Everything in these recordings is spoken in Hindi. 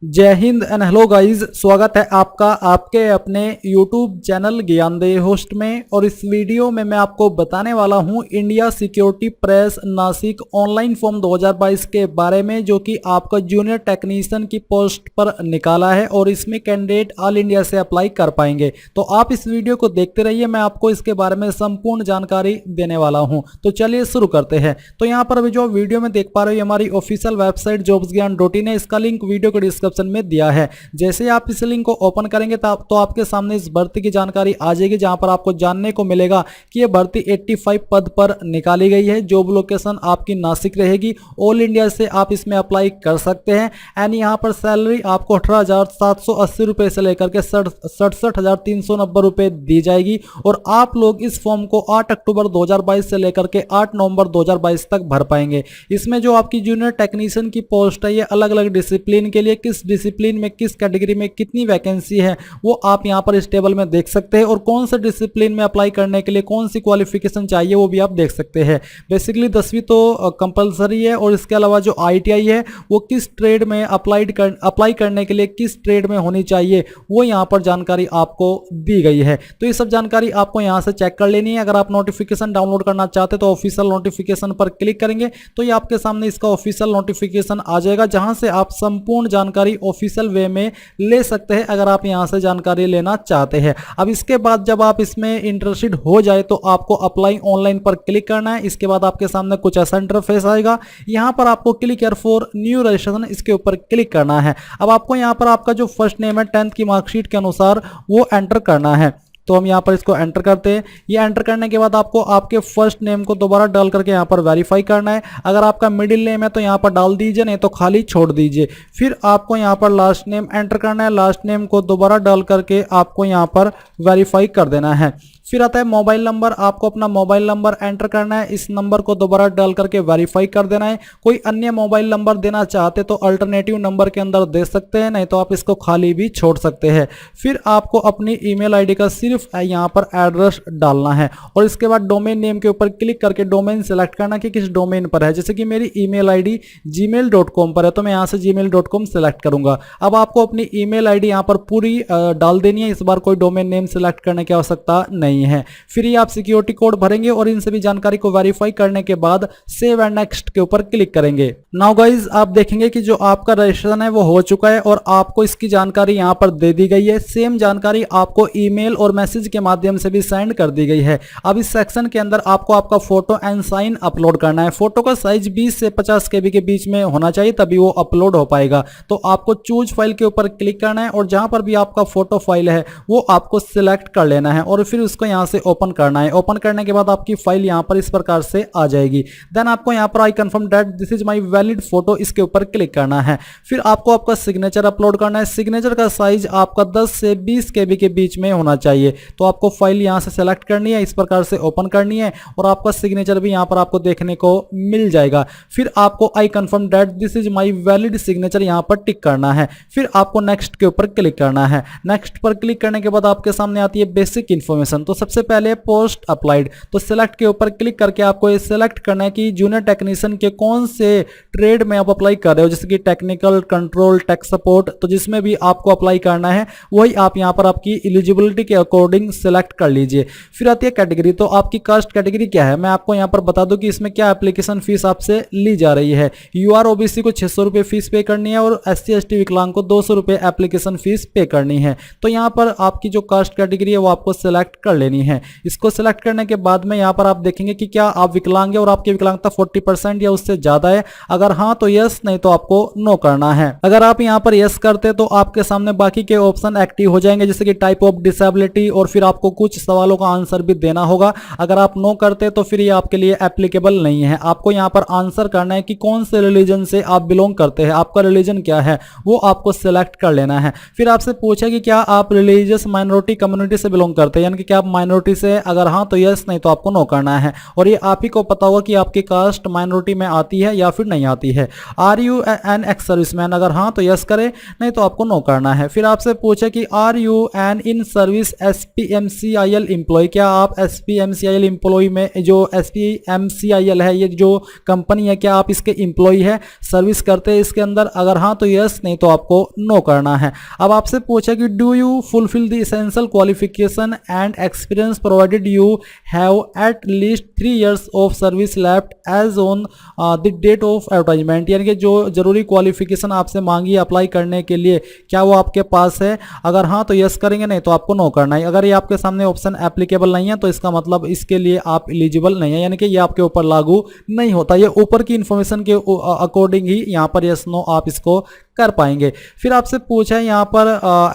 जय हिंद एंड हेलो गाइस, स्वागत है आपका आपके अपने YouTube चैनल ज्ञानदेह होस्ट में। और इस वीडियो में मैं आपको बताने वाला हूं India security press Nashik online form 2022 के बारे में, जो कि आपका जूनियर टेक्नीशियन की पोस्ट पर निकाला है और इसमें कैंडिडेट ऑल इंडिया से अप्लाई कर पाएंगे। तो आप इस वीडियो को देखते रहिए, मैं आपको इसके बारे में संपूर्ण जानकारी देने वाला हूँ। तो चलिए शुरू करते हैं। तो यहाँ पर अभी जो वीडियो में देख पा रहे हो, हमारी ऑफिशियल वेबसाइट jobsgyan.in है। इसका लिंक वीडियो के डिस्क्रिप्शन में दिया है। जैसे ही आप इस लिंक को ओपन करेंगे तो आपके सामने इस भर्ती की जानकारी आ जाएगी, जहां पर आपको जानने को मिलेगा कि यह भर्ती 85 पद पर निकाली गई है। जॉब लोकेशन आपकी नासिक रहेगी। ऑल इंडिया से आप इसमें अप्लाई कर सकते हैं। एंड यहां पर सैलरी आपको 18,780 रुपए से लेकर के 67,390 रुपए दी जाएगी। और आप लोग इस फॉर्म को 8 अक्टूबर 2022 से लेकर के 8 नवंबर 2022 तक भर पाएंगे। इसमें जो आपकी जूनियर टेक्नीशियन की पोस्ट है, ये अलग अलग डिसिप्लिन के लिए, किस डिसिप्लिन में किस कैटेगरी में कितनी वैकेंसी है वो आप यहां पर इस टेबल में देख सकते हैं। और कौन से डिसिप्लिन में अप्लाई करने के लिए कौन सी क्वालिफिकेशन चाहिए वो भी आप देख सकते हैं। बेसिकली 10वीं तो कंपलसरी है। और इसके अलावा जो ITI है वो किस ट्रेड में अप्लाई करने के लिए किस ट्रेड में होनी चाहिए वो यहां पर जानकारी आपको दी गई है। तो ये सब जानकारी आपको यहां से चेक कर लेनी है। अगर आप नोटिफिकेशन डाउनलोड करना चाहते तो ऑफिशियल नोटिफिकेशन पर क्लिक करेंगे तो ये आपके सामने इसका ऑफिशियल नोटिफिकेशन आ जाएगा, जहां से आप संपूर्ण जानकारी ऑफिशियल वे में ले सकते हैं अगर आप यहां से जानकारी लेना चाहते हैं। अब इसके बाद जब आप इसमें इंटरेस्टेड हो जाए तो आपको अप्लाई ऑनलाइन पर क्लिक करना है। इसके बाद आपके सामने कुछ ऐसा इंटरफेस आएगा। यहां पर आपको click here for new registration, इसके ऊपर क्लिक करना है। अब आपको यहां पर आपका जो फर्स्ट नेम है 10th की मार्कशीट के अनुसार वो एंटर करना है। तो हम यहाँ पर इसको एंटर करते हैं। ये एंटर करने के बाद आपको आपके फर्स्ट नेम को दोबारा डाल करके यहाँ पर वेरीफाई करना है। अगर आपका मिडिल नेम है तो यहाँ पर डाल दीजिए, नहीं तो खाली छोड़ दीजिए। फिर आपको यहाँ पर लास्ट नेम एंटर करना है। लास्ट नेम को दोबारा डाल करके आपको यहाँ पर वेरीफाई कर देना है। फिर आता है मोबाइल नंबर। आपको अपना मोबाइल नंबर एंटर करना है। इस नंबर को दोबारा डाल करके वेरीफाई कर देना है। कोई अन्य मोबाइल नंबर देना चाहते तो अल्टरनेटिव नंबर के अंदर दे सकते हैं, नहीं तो आप इसको खाली भी छोड़ सकते हैं। फिर आपको अपनी ईमेल आईडी का सिर्फ यहाँ पर एड्रेस डालना है। और इसके बाद डोमेन नेम के ऊपर क्लिक करके डोमेन सेलेक्ट करना कि किस डोमेन पर है। जैसे कि मेरी ईमेल आईडी gmail.com पर है तो मैं यहाँ से gmail.com सेलेक्ट करूंगा। अब आपको अपनी ईमेल आईडी यहाँ पर पूरी डाल देनी है। इस बार कोई डोमेन नेम सेलेक्ट करने की आवश्यकता नहीं है। फिर ये आप सिक्योरिटी कोड भरेंगे और इन सभी जानकारी को वेरीफाई करने के बाद सेव एंड नेक्स्ट के ऊपर क्लिक करेंगे। नाउ गाइज, आप देखेंगे कि जो आपका रजिस्ट्रेशन है वो हो चुका है और आपको इसकी जानकारी यहां पर दे दी गई है। सेम जानकारी आपको ईमेल और मैसेज के माध्यम से भी सेंड कर दी गई है। अब इस सेक्शन के अंदर आपको आपका फोटो एंड साइन अपलोड करना है। फोटो का साइज 20 से 50 KB के बीच में होना चाहिए, तभी वो अपलोड हो पाएगा। तो आपको चूज फाइल के ऊपर क्लिक करना है और जहां पर भी आपका फोटो फाइल है वो आपको सिलेक्ट कर लेना है और फिर उसको यहां से ओपन करना है। ओपन करने के बाद आपकी फाइल यहां पर इस प्रकार से आ जाएगी। देन आपको यहां पर I confirm that this is my valid photo, इसके ऊपर क्लिक करना है। फिर आपको आपका सिग्नेचर अपलोड करना है। सिग्नेचर का साइज आपका 10 से 20 KB के बीच में होना चाहिए। तो आपको फाइल यहां से सेलेक्ट करनी है, इस प्रकार से ओपन करनी है और आपका सिग्नेचर भी यहां पर आपको देखने को मिल जाएगा। फिर आपको I confirm that this is my valid signature यहां पर टिक करना है। फिर आपको नेक्स्ट के ऊपर क्लिक करना है। नेक्स्ट पर क्लिक करने के बाद आपके सामने आती है बेसिक इंफॉर्मेशन। तो सबसे पहले पोस्ट अप्लाइड, तो सिलेक्ट के ऊपर क्लिक करके आपको ये सिलेक्ट करना है कि जूनियर टेक्नीशियन के कौन से ट्रेड में आप अप्लाई कर रहे हो, जैसे कि टेक्निकल, कंट्रोल, टेक सपोर्ट। तो जिसमें भी आपको अप्लाई करना है वही आप यहां पर आपकी एलिजिबिलिटी के अकॉर्डिंग सिलेक्ट कर लीजिए। फिर आती है कैटेगरी। तो आपकी कास्ट कैटेगरी क्या है, मैं आपको यहां पर बता दूं कि इसमें क्या एप्लीकेशन फीस आपसे ली जा रही है। UR OBC को 600 रुपए फीस पे करनी है और SC ST विकलांग को 200 रुपए एप्लीकेशन फीस पे करनी है। तो यहां पर आपकी जो कास्ट कैटेगरी है वो आपको सिलेक्ट कर लेनी है। इसको सिलेक्ट करने के बाद में यहां पर आप देखेंगे कि क्या आप विकलांग है और आपकी विकलांगता 40% या उससे ज्यादा है। अगर हां तो यस, नहीं तो आपको नो करना है। अगर आप यहां पर यस करते तो आपके सामने बाकी के ऑप्शन एक्टिव हो जाएंगे, जैसे कि टाइप ऑफ डिसेबिलिटी, और फिर आपको कुछ सवालों का आंसर भी देना होगा। अगर आप नो करते तो फिर ये आपके लिए एप्लीकेबल नहीं है। आपको यहां पर आंसर करना है कि कौन से रिलीजन से आप बिलोंग करते हैं, आपका रिलीजन क्या है वो आपको सिलेक्ट कर लेना है। फिर आपसे पूछे कि क्या आप रिलीजियस माइनॉरिटी कम्युनिटी से बिलोंग करते हैं, यानी कि क्या आप माइनॉरिटी से, अगर हां तो यस, नहीं तो आपको नो करना है। और ये आप ही को पता होगा कि आपकी कास्ट माइनॉरिटी में आती है या फिर नहीं आती है। Are you an ex serviceman, अगर हां तो यस करें, नहीं तो आपको नो करना है। फिर आपसे पूछे कि are you an in service SPMCIL employ, क्या आप SPMCIL एम्प्लॉय में जो SPMCIL है ये जो कंपनी है क्या आप इसके एम्प्लॉय है, सर्विस करते हैं इसके अंदर? अगर हाँ तो यस, नहीं तो आपको नो करना है। अब आपसे पूछा कि do you fulfil the essential qualification and experience provided you have at least 3 years of service left as on the date of advertisement, यानी कि जो जरूरी क्वालिफिकेशन आपसे मांगी है अप्लाई करने के लिए क्या वो आपके पास है? अगर हाँ तो यस करेंगे, नहीं तो आपको नो करना है। अगर ये आपके सामने ऑप्शन एप्लीकेबल नहीं है तो इसका मतलब इसके लिए आप एलिजिबल नहीं है, यानी कि ये आपके ऊपर लागू नहीं होता। ये ऊपर की इंफॉर्मेशन के अकॉर्डिंग ही यहाँ पर यस नो आप इसको कर पाएंगे। फिर आपसे पूछा है यहाँ पर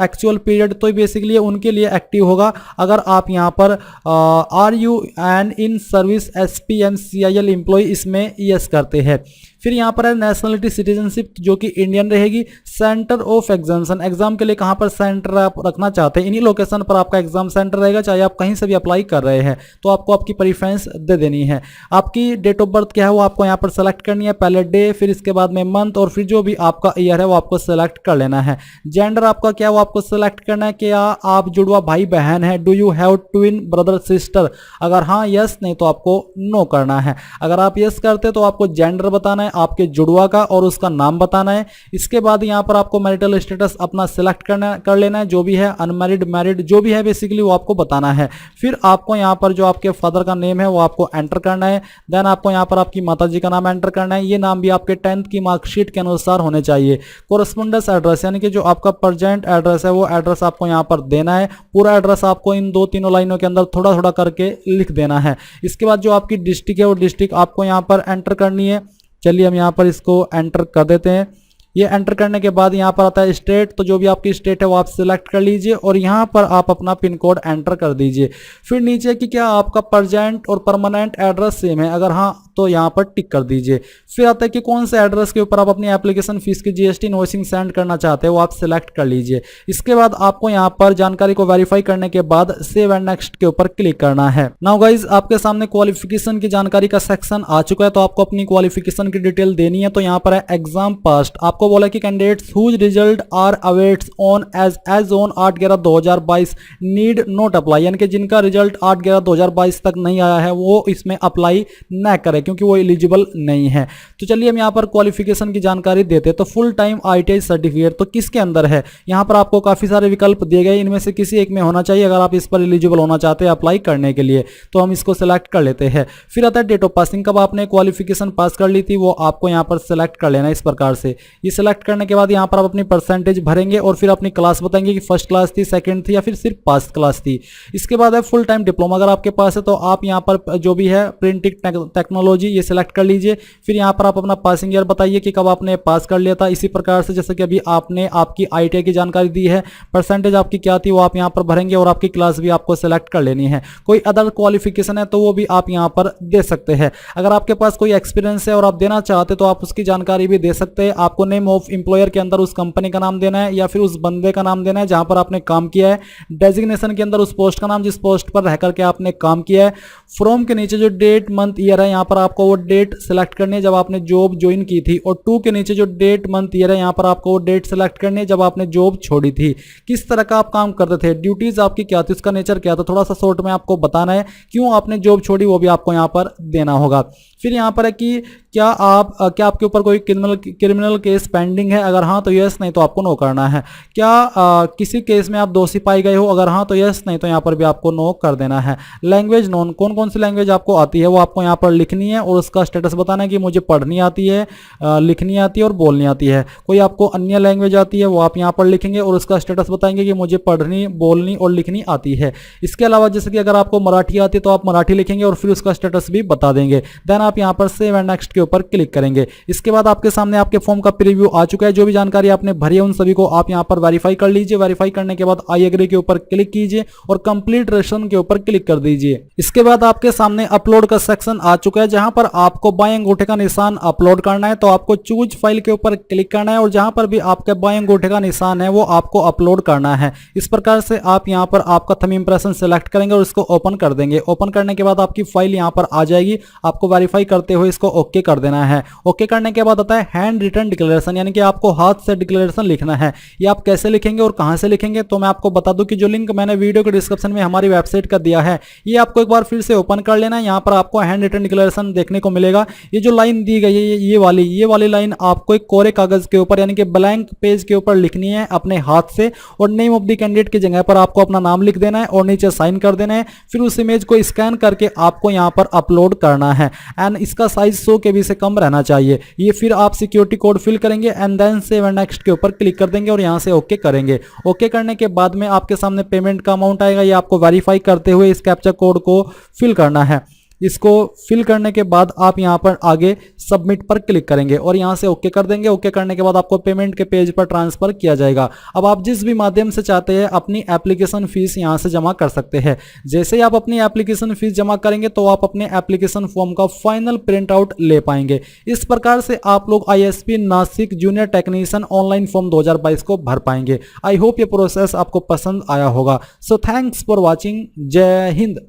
एक्चुअल पीरियड, तो बेसिकली उनके लिए एक्टिव होगा अगर आप यहाँ पर are you an in service SPMCIL employ इसमें यस करते हैं। फिर यहाँ पर है नेशनलिटी सिटीजनशिप जो कि इंडियन रहेगी। सेंटर ऑफ एग्जामिनेशन, एग्जाम के लिए कहाँ पर सेंटर आप रखना चाहते हैं, इन्हीं लोकेशन पर आपका एग्जाम सेंटर रहेगा, चाहे आप कहीं से भी अप्लाई कर रहे हैं तो आपको आपकी प्रेफरेंस दे देनी है। आपकी डेट ऑफ बर्थ क्या है वो आपको यहाँ पर सेलेक्ट करनी है, पहले डे, फिर इसके बाद में मंथ, और फिर जो भी आपका ईयर है वो आपको सेलेक्ट कर लेना है। जेंडर आपका क्या वो आपको सेलेक्ट करना है, क्या आप जुड़वा भाई बहन है, do you have twin brother sister? अगर हाँ यस, नहीं तो आपको नो करना है। अगर आप यस करते तो आपको जेंडर बताना है आपके जुड़वा का और उसका नाम बताना है। इसके बाद यहाँ पर आपको मैरिटल स्टेटस अपना सिलेक्ट कर लेना है, जो भी है अनमैरिड मैरिड जो भी है बेसिकली वो आपको बताना है। फिर आपको यहाँ पर जो आपके फादर का नेम है वो आपको एंटर करना है। देन आपको यहाँ पर आपकी माताजी का नाम एंटर करना है। ये नाम भी आपके 10th की मार्कशीट के अनुसार होने चाहिए। कोरस्पोंडेंस एड्रेस यानी कि जो आपका प्रेजेंट एड्रेस है वो एड्रेस आपको यहाँ पर देना है। पूरा एड्रेस आपको इन 2-3 लाइनों के अंदर थोड़ा थोड़ा करके लिख देना है। इसके बाद जो आपकी डिस्ट्रिक्ट है वो डिस्ट्रिक्ट आपको यहाँ पर एंटर करनी है। चलिए हम यहाँ पर इसको एंटर कर देते हैं। ये एंटर करने के बाद यहाँ पर आता है स्टेट, तो जो भी आपकी स्टेट है वो आप सिलेक्ट कर लीजिए और यहाँ पर आप अपना पिन कोड एंटर कर दीजिए। फिर नीचे कि क्या आपका प्रेजेंट और परमानेंट एड्रेस सेम है, अगर हाँ तो यहाँ पर टिक कर दीजिए। फिर आता है कि कौन से एड्रेस के ऊपर आप अपनी एप्लीकेशन फीस की GST इनवॉइसिंग सेंड करना चाहते हैं वो आप सिलेक्ट कर लीजिए। इसके बाद आपको यहाँ पर जानकारी को वेरीफाई करने के बाद सेव एंड नेक्स्ट के ऊपर क्लिक करना है। नाउ गाइज आपके सामने क्वालिफिकेशन की जानकारी का सेक्शन आ चुका है, तो आपको अपनी क्वालिफिकेशन की डिटेल देनी है। तो यहाँ पर है एग्जाम पास्ट, आपको बोला कि candidates whose result are awaits on as on 8/11/2022 need not apply, यानी कि जिनका रिजल्ट 8/11/2022 तक नहीं आया है वो इसमें अप्लाई न करे क्योंकि वो एलिजिबल नहीं है। तो चलिए हम यहाँ पर क्वालिफिकेशन की जानकारी देते हैं। तो फुल टाइम ITI सर्टिफिकेट तो किसके अंदर है, यहाँ पर आपको काफी सारे विकल्प दिए गए, इनमें से किसी एक में होना चाहिए अगर आप इस पर एलिजिबल होना चाहते हैं अप्लाई करने के लिए। तो हम इसको सिलेक्ट कर लेते हैं। फिर आता है डेट ऑफ पासिंग, कब आपने क्वालिफिकेशन पास कर ली थी वो आपको यहाँ पर सिलेक्ट कर लेना इस प्रकार से। ये सिलेक्ट करने के बाद यहाँ पर आप अपनी परसेंटेज भरेंगे और फिर अपनी क्लास बताएंगे कि फर्स्ट क्लास थी, सेकंड थी या फिर सिर्फ पास क्लास थी। इसके बाद है फुल टाइम डिप्लोमा, अगर आपके पास है तो आप यहाँ पर जो भी है प्रिंटिंग टेक्नोलॉजी ये सिलेक्ट कर लीजिए। फिर यहाँ पर आप अपना पासिंग ईयर बताइए कि कब आपने पास कर लिया था। इसी प्रकार से जैसे कि अभी आपने आपकी ITI की जानकारी दी है, परसेंटेज आपकी क्या थी वो आप यहाँ पर भरेंगे और आपकी क्लास भी आपको सिलेक्ट कर लेनी है। कोई अदर क्वालिफिकेशन है तो वो भी आप यहाँ पर दे सकते हैं। अगर आपके पास कोई एक्सपीरियंस है और आप देना चाहते तो आप उसकी जानकारी भी दे सकते हैं। आपको नेम ऑफ एम्प्लॉयर के अंदर उस कंपनी का नाम देना है या फिर उस बंदे का नाम देना है जहां पर आपने काम किया है। डेजिग्नेशन के अंदर उस पोस्ट का नाम जिस पोस्ट पर रह करके आपने काम किया है। फ्रॉम के नीचे जो डेट मंथ ईयर है यहाँ पर आपको वो डेट सिलेक्ट करनी है जब आपने जॉब ज्वाइन की थी, और टू के नीचे जो डेट मंथ ईयर है यहाँ पर आपको वो डेट सिलेक्ट करनी है जब आपने जॉब छोड़ी थी। किस तरह का आप काम करते थे, ड्यूटीज आपकी क्या थी, उसका नेचर क्या था, थोड़ा सा शॉर्ट में आपको बताना है। क्यों आपने जॉब छोड़ी वो भी आपको यहाँ पर देना होगा। फिर यहाँ पर है कि क्या आपके ऊपर कोई क्रिमिनल केस पेंडिंग है, अगर हाँ तो यस, नहीं तो आपको नो करना है। क्या किसी केस में आप दोषी पाई गए हो, अगर हाँ तो यस, नहीं तो यहाँ पर भी आपको नो कर देना है। लैंग्वेज नॉन, कौन कौन सी लैंग्वेज आपको आती है वो आपको यहाँ पर लिखनी है और उसका स्टेटस बताना है कि मुझे पढ़नी आती है, लिखनी आती है और बोलनी आती है। कोई आपको अन्य लैंग्वेज आती है वो आप यहाँ पर लिखेंगे और उसका स्टेटस बताएंगे कि मुझे पढ़नी, बोलनी और लिखनी आती है। इसके अलावा जैसे कि अगर आपको मराठी आती है तो आप मराठी लिखेंगे और फिर उसका स्टेटस भी बता देंगे। देन आप यहाँ पर सेव एंड नेक्स्ट के ऊपर क्लिक करेंगे। इसके बाद आपके सामने आपके फॉर्म का प्रीव्यू आ चुका है। जो भी जानकारी आपने भरी है उन सभी को आप यहाँ पर वेरीफाई कर लीजिए। वेरीफाई करने के बाद आई एग्री के ऊपर क्लिक कीजिए और कंप्लीट रजिस्ट्रेशन के ऊपर क्लिक कर दीजिए। इसके बाद आपके सामने अपलोड का सेक्शन आ चुका है जहां पर आपको बाएं अंगूठे का निशान अपलोड करना है। तो आपको चूज फाइल के ऊपर क्लिक करना है और जहां पर भी आपके बाएं अंगूठे का निशान है वो आपको अपलोड करना है। इस प्रकार से आप यहाँ पर आपका थंब इंप्रेशन सेलेक्ट करेंगे और इसको ओपन कर देंगे। ओपन करने के बाद आपकी फाइल यहाँ पर आ जाएगी। आपको वेरीफाई करते हुए इसको ओके कर देना है। ओके करने के बाद आता है हैंड रिटन डिक्लेरेशन, डिक्लेरेशन, यानी कि आपको हाथ से डिक्लेरेशन लिखना है। ये आप कैसे लिखेंगे और कहां से लिखेंगे, तो मैं आपको बता दूं कि जो लिंक मैंने वीडियो के डिस्क्रिप्शन में हमारी वेबसाइट का दिया है, ये आपको एक बार फिर से ओपन कर लेना है। यहाँ पर आपको हैंड रिटन डिक्लेरेशन देखने को मिलेगा। ये जो लाइन दी गई है, ये वाली लाइन आपको एक कोरे कागज के ऊपर, यानी कि ब्लैंक पेज के ऊपर लिखनी है अपने हाथ से, और नेम ऑफ द कैंडिडेट की जगह पर आपको अपना नाम लिख देना है और नीचे साइन कर देना है। फिर उस इमेज को स्कैन करके आपको यहाँ पर अपलोड करना है एंड इसका साइज 100 KB से कम रहना चाहिए। ये फिर आप सिक्योरिटी कोड फिल करेंगे and then save and next के ऊपर क्लिक कर देंगे और यहाँ से ओके करेंगे। ओके करने के बाद में आपके सामने पेमेंट का अमाउंट आएगा। ये आपको वेरीफाई करते हुए इस कैप्चा कोड को फिल करना है। इसको फिल करने के बाद आप यहां पर आगे सबमिट पर क्लिक करेंगे और यहां से ओके कर देंगे। ओके करने के बाद आपको पेमेंट के पेज पर ट्रांसफर किया जाएगा। अब आप जिस भी माध्यम से चाहते हैं अपनी एप्लीकेशन फीस यहां से जमा कर सकते हैं। जैसे ही आप अपनी एप्लीकेशन फीस जमा करेंगे तो आप अपने एप्लीकेशन फॉर्म का फाइनल प्रिंट आउट ले पाएंगे। इस प्रकार से आप लोग ISP Nashik junior technician online form 2022 को भर पाएंगे। आई होप ये प्रोसेस आपको पसंद आया होगा। So thanks for watching. जय हिंद।